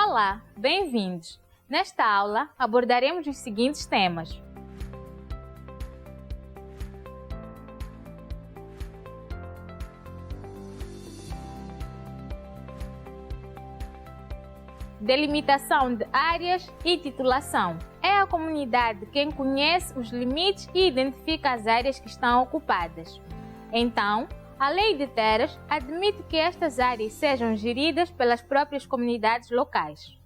Olá, bem-vindos! Nesta aula, abordaremos os seguintes temas. Delimitação de áreas e titulação. É a comunidade quem conhece os limites e identifica as áreas que estão ocupadas. Então, a Lei de Terras admite que estas áreas sejam geridas pelas próprias comunidades locais.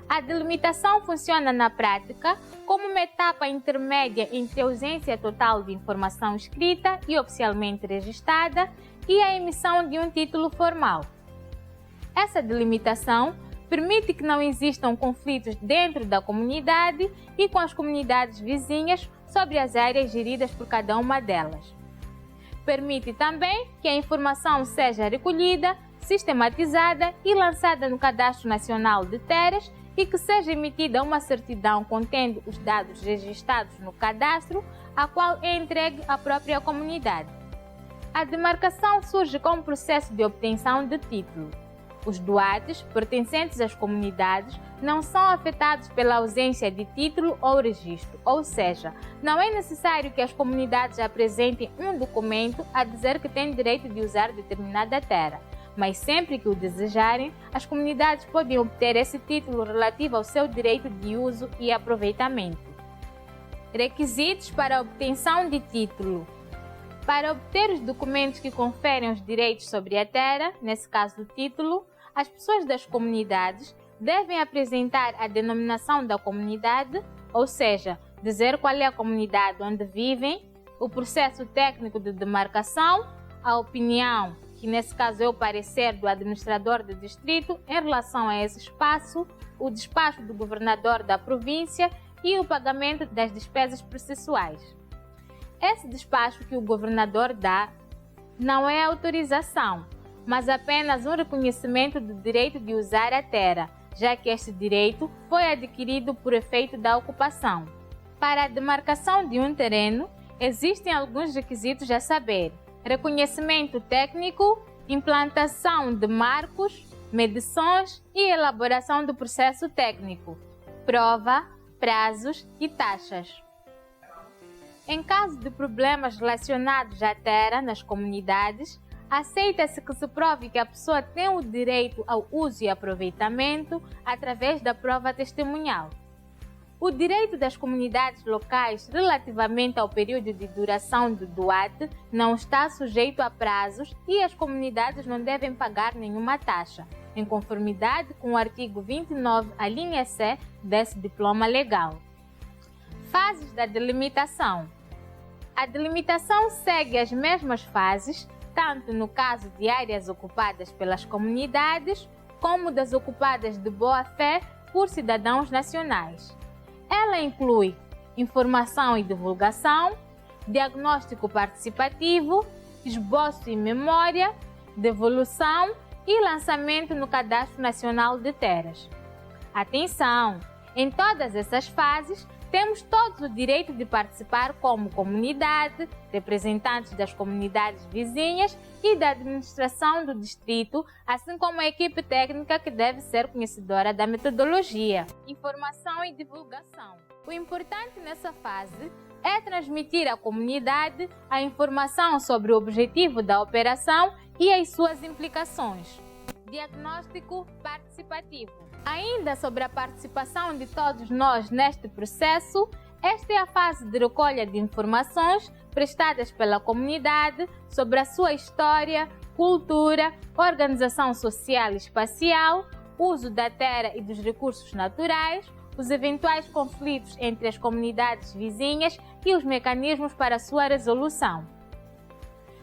A delimitação funciona na prática como uma etapa intermédia entre a ausência total de informação escrita e oficialmente registrada e a emissão de um título formal. Essa delimitação permite que não existam conflitos dentro da comunidade e com as comunidades vizinhas sobre as áreas geridas por cada uma delas. Permite também que a informação seja recolhida, sistematizada e lançada no Cadastro Nacional de Terras e que seja emitida uma certidão contendo os dados registrados no cadastro, a qual é entregue à própria comunidade. A demarcação surge como processo de obtenção de título. Os doados, pertencentes às comunidades, não são afetados pela ausência de título ou registro, ou seja, não é necessário que as comunidades apresentem um documento a dizer que têm direito de usar determinada terra, mas sempre que o desejarem, as comunidades podem obter esse título relativo ao seu direito de uso e aproveitamento. Requisitos para a obtenção de título. Para obter os documentos que conferem os direitos sobre a terra, nesse caso o título, as pessoas das comunidades devem apresentar a denominação da comunidade, ou seja, dizer qual é a comunidade onde vivem, o processo técnico de demarcação, a opinião, que nesse caso é o parecer do administrador do distrito em relação a esse espaço, o despacho do governador da província e o pagamento das despesas processuais. Esse despacho que o governador dá não é autorização, mas apenas um reconhecimento do direito de usar a terra, já que este direito foi adquirido por efeito da ocupação. Para a demarcação de um terreno, existem alguns requisitos a saber: reconhecimento técnico, implantação de marcos, medições e elaboração do processo técnico, prova, prazos e taxas. Em caso de problemas relacionados à terra nas comunidades, aceita-se que se prove que a pessoa tem o direito ao uso e aproveitamento através da prova testemunhal. O direito das comunidades locais relativamente ao período de duração do doate não está sujeito a prazos e as comunidades não devem pagar nenhuma taxa, em conformidade com o artigo 29, a linha C desse diploma legal. Fases da delimitação. A delimitação segue as mesmas fases, tanto no caso de áreas ocupadas pelas comunidades, como das ocupadas de boa-fé por cidadãos nacionais. Ela inclui informação e divulgação, diagnóstico participativo, esboço e memória, devolução e lançamento no Cadastro Nacional de Terras. Atenção! Em todas essas fases, temos todos o direito de participar como comunidade, representantes das comunidades vizinhas e da administração do distrito, assim como a equipe técnica que deve ser conhecedora da metodologia. Informação e divulgação. O importante nessa fase é transmitir à comunidade a informação sobre o objetivo da operação e as suas implicações. Diagnóstico participativo. Ainda sobre a participação de todos nós neste processo, esta é a fase de recolha de informações prestadas pela comunidade sobre a sua história, cultura, organização social e espacial, uso da terra e dos recursos naturais, os eventuais conflitos entre as comunidades vizinhas e os mecanismos para sua resolução.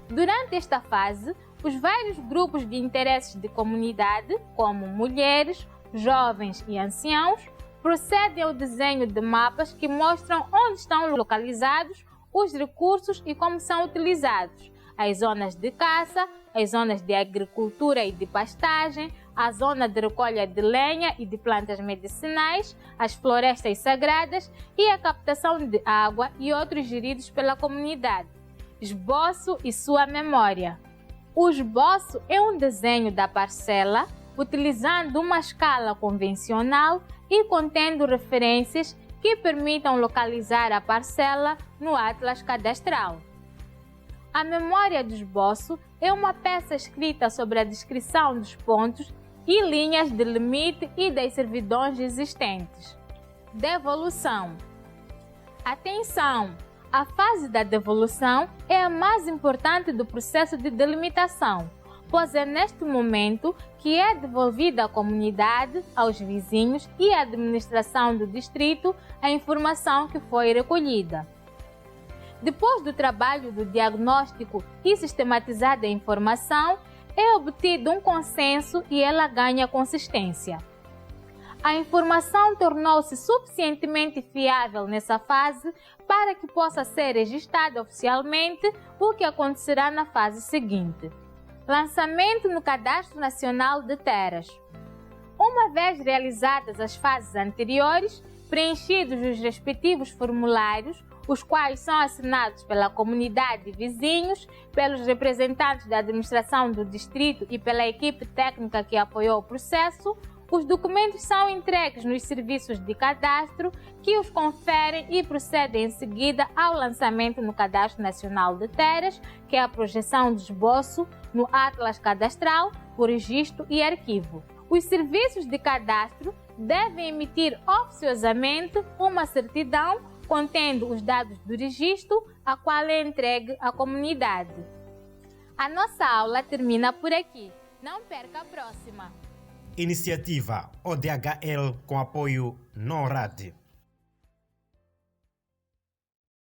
Durante esta fase, os vários grupos de interesses de comunidade, como mulheres, jovens e anciãos, procedem ao desenho de mapas que mostram onde estão localizados os recursos e como são utilizados, as zonas de caça, as zonas de agricultura e de pastagem, a zona de recolha de lenha e de plantas medicinais, as florestas sagradas e a captação de água e outros geridos pela comunidade. Esboço e sua memória. O esboço é um desenho da parcela, utilizando uma escala convencional e contendo referências que permitam localizar a parcela no atlas cadastral. A memória do esboço é uma peça escrita sobre a descrição dos pontos e linhas de limite e das servidões existentes. Devolução. Atenção! A fase da devolução é a mais importante do processo de delimitação, pois é neste momento que é devolvida à comunidade, aos vizinhos e à administração do distrito a informação que foi recolhida. Depois do trabalho do diagnóstico e sistematizada a informação, é obtido um consenso e ela ganha consistência. A informação tornou-se suficientemente fiável nessa fase para que possa ser registrada oficialmente, o que acontecerá na fase seguinte. Lançamento no Cadastro Nacional de Terras. Uma vez realizadas as fases anteriores, preenchidos os respectivos formulários, os quais são assinados pela comunidade e vizinhos, pelos representantes da administração do distrito e pela equipe técnica que apoiou o processo, os documentos são entregues nos serviços de cadastro, que os conferem e procedem em seguida ao lançamento no Cadastro Nacional de Terras, que é a projeção de esboço no Atlas Cadastral, o registro e arquivo. Os serviços de cadastro devem emitir oficiosamente uma certidão contendo os dados do registro, a qual é entregue à comunidade. A nossa aula termina por aqui. Não perca a próxima! Iniciativa ODHL com apoio NORAD.